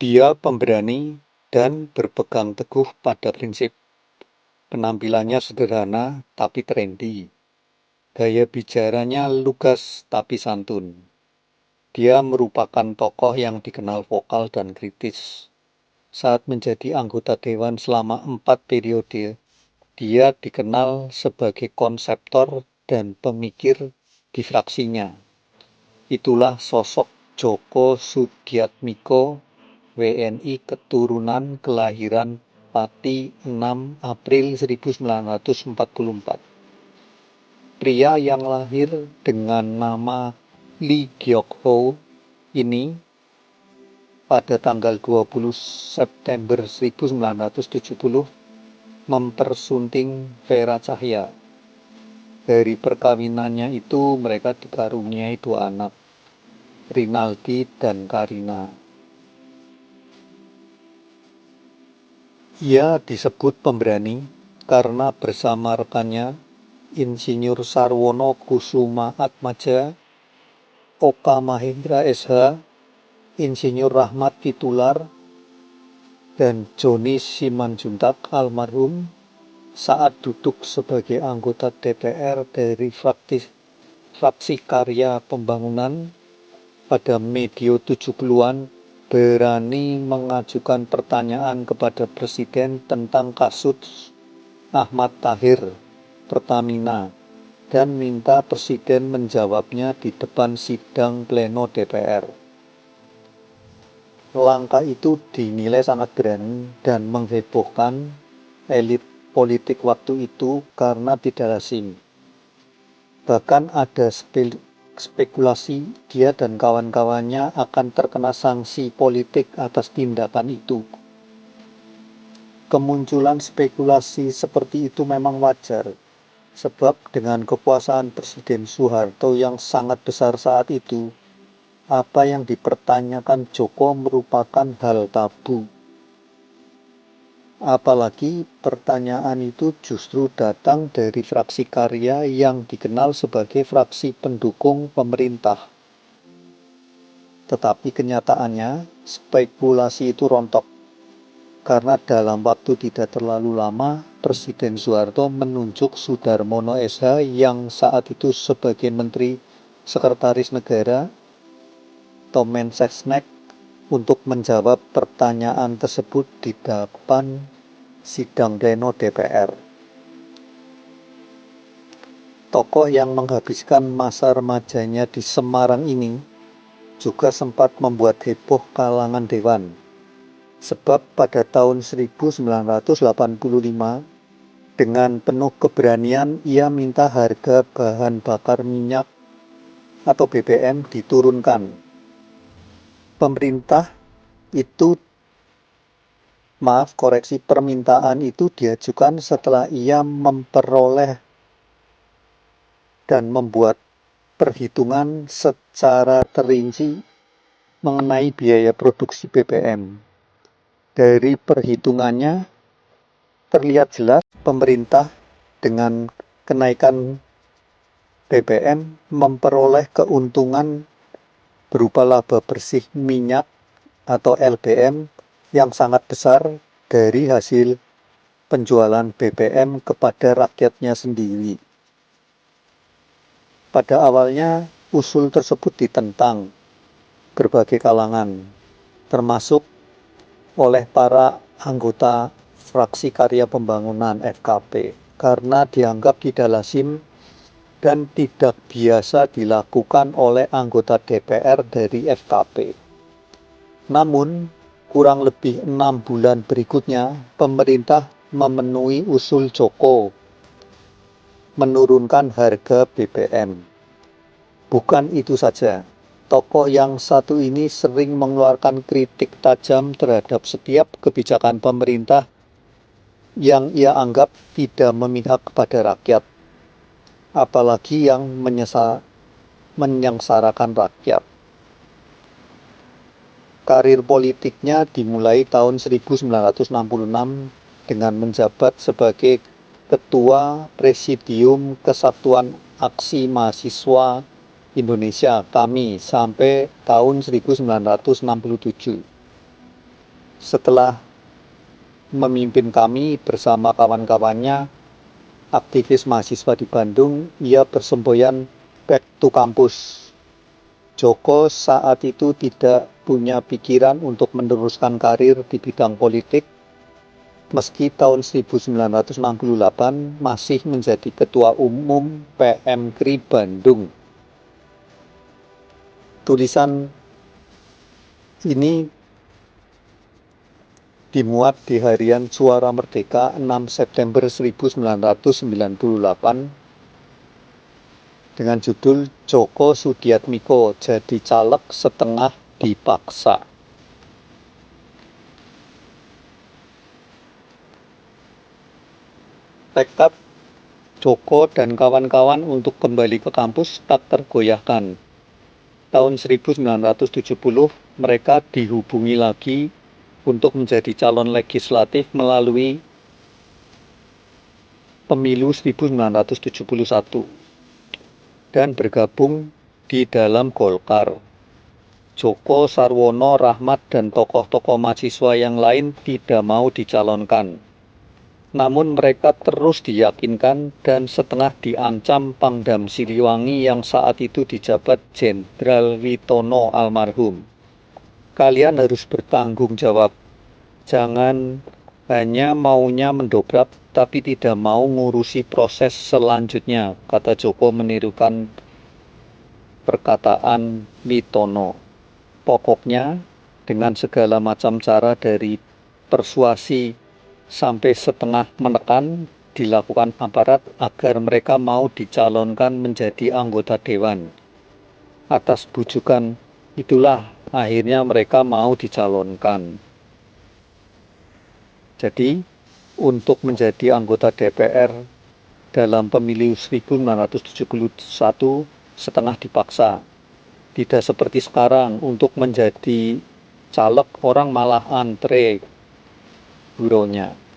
Dia pemberani dan berpegang teguh pada prinsip. Penampilannya sederhana tapi trendy. Gaya bicaranya lugas tapi santun. Dia merupakan tokoh yang dikenal vokal dan kritis. Saat menjadi anggota dewan selama 4 periode, dia dikenal sebagai konseptor dan pemikir di fraksinya. Itulah sosok Djoko Soediatmiko, WNI keturunan kelahiran Pati 6 April 1944. Pria yang lahir dengan nama Lee Gyok-ho ini pada tanggal 20 September 1970 mempersunting Vera Cahya. Dari perkawinannya itu mereka dikaruniai 2 anak, Rinaldi dan Karina. Ia disebut pemberani karena bersama rekannya Insinyur Sarwono Kusumaatmadja, Oka Mahendra SH, Insinyur Rahmat Titular, dan Joni Simanjuntak almarhum saat duduk sebagai anggota DPR dari fraksi Karya Pembangunan pada medio 70-an berani mengajukan pertanyaan kepada Presiden tentang kasus Ahmad Tahir, Pertamina, dan minta Presiden menjawabnya di depan sidang pleno DPR. Langkah itu dinilai sangat berani dan menghebohkan elit politik waktu itu karena tidak lazim. Bahkan ada spekulasi dia dan kawan-kawannya akan terkena sanksi politik atas tindakan itu. Kemunculan spekulasi seperti itu memang wajar, sebab dengan kekuasaan Presiden Soeharto yang sangat besar saat itu, apa yang dipertanyakan Djoko merupakan hal tabu. Apalagi pertanyaan itu justru datang dari fraksi Karya yang dikenal sebagai fraksi pendukung pemerintah. Tetapi kenyataannya, spekulasi itu rontok. Karena dalam waktu tidak terlalu lama, Presiden Soeharto menunjuk Sudarmono SH yang saat itu sebagai Menteri Sekretaris Negara atau Mensesnek untuk menjawab pertanyaan tersebut di depan sidang pleno DPR. Tokoh yang menghabiskan masa remajanya di Semarang ini juga sempat membuat heboh kalangan dewan. Sebab pada tahun 1985 dengan penuh keberanian ia minta harga bahan bakar minyak atau BBM diturunkan. Permintaan itu diajukan setelah ia memperoleh dan membuat perhitungan secara terinci mengenai biaya produksi BBM. Dari perhitungannya terlihat jelas pemerintah dengan kenaikan BBM memperoleh keuntungan berupa laba bersih minyak atau LBM yang sangat besar dari hasil penjualan BBM kepada rakyatnya sendiri. Pada awalnya usul tersebut ditentang berbagai kalangan, termasuk oleh para anggota fraksi Karya Pembangunan FKP karena dianggap tidak lazim dan tidak biasa dilakukan oleh anggota DPR dari FKP. Namun, kurang lebih 6 bulan berikutnya, pemerintah memenuhi usul Djoko menurunkan harga BBM. Bukan itu saja, tokoh yang satu ini sering mengeluarkan kritik tajam terhadap setiap kebijakan pemerintah yang ia anggap tidak memihak kepada rakyat, apalagi yang menyengsarakan rakyat. Karir politiknya dimulai tahun 1966 dengan menjabat sebagai Ketua Presidium Kesatuan Aksi Mahasiswa Indonesia KAMI sampai tahun 1967. Setelah memimpin kami bersama kawan-kawannya, aktivis mahasiswa di Bandung, ia bersemboyan back to kampus. Joko saat itu tidak punya pikiran untuk meneruskan karir di bidang politik, meski tahun 1968 masih menjadi Ketua Umum PMKRI Bandung. Tulisan ini dimuat di harian Suara Merdeka 6 September 1998 dengan judul Djoko Sudiatmiko jadi caleg setengah dipaksa. Tekad Djoko dan kawan-kawan untuk kembali ke kampus tak tergoyahkan. Tahun 1970 mereka dihubungi lagi untuk menjadi calon legislatif melalui pemilu 1971 dan bergabung di dalam Golkar. Djoko, Sarwono, Rahmat, dan tokoh-tokoh mahasiswa yang lain tidak mau dicalonkan. Namun mereka terus diyakinkan dan setengah diancam Pangdam Siliwangi yang saat itu dijabat Jenderal Witono almarhum. Kalian harus bertanggung jawab. Jangan hanya maunya mendobrak tapi tidak mau ngurusi proses selanjutnya, kata Djoko menirukan perkataan Witono. Pokoknya dengan segala macam cara dari persuasi sampai setengah menekan dilakukan aparat agar mereka mau dicalonkan menjadi anggota dewan. Atas bujukan itulah akhirnya mereka mau dicalonkan. Jadi untuk menjadi anggota DPR dalam pemilu 1971 setengah dipaksa. Tidak seperti sekarang untuk menjadi caleg orang malah antre buronya.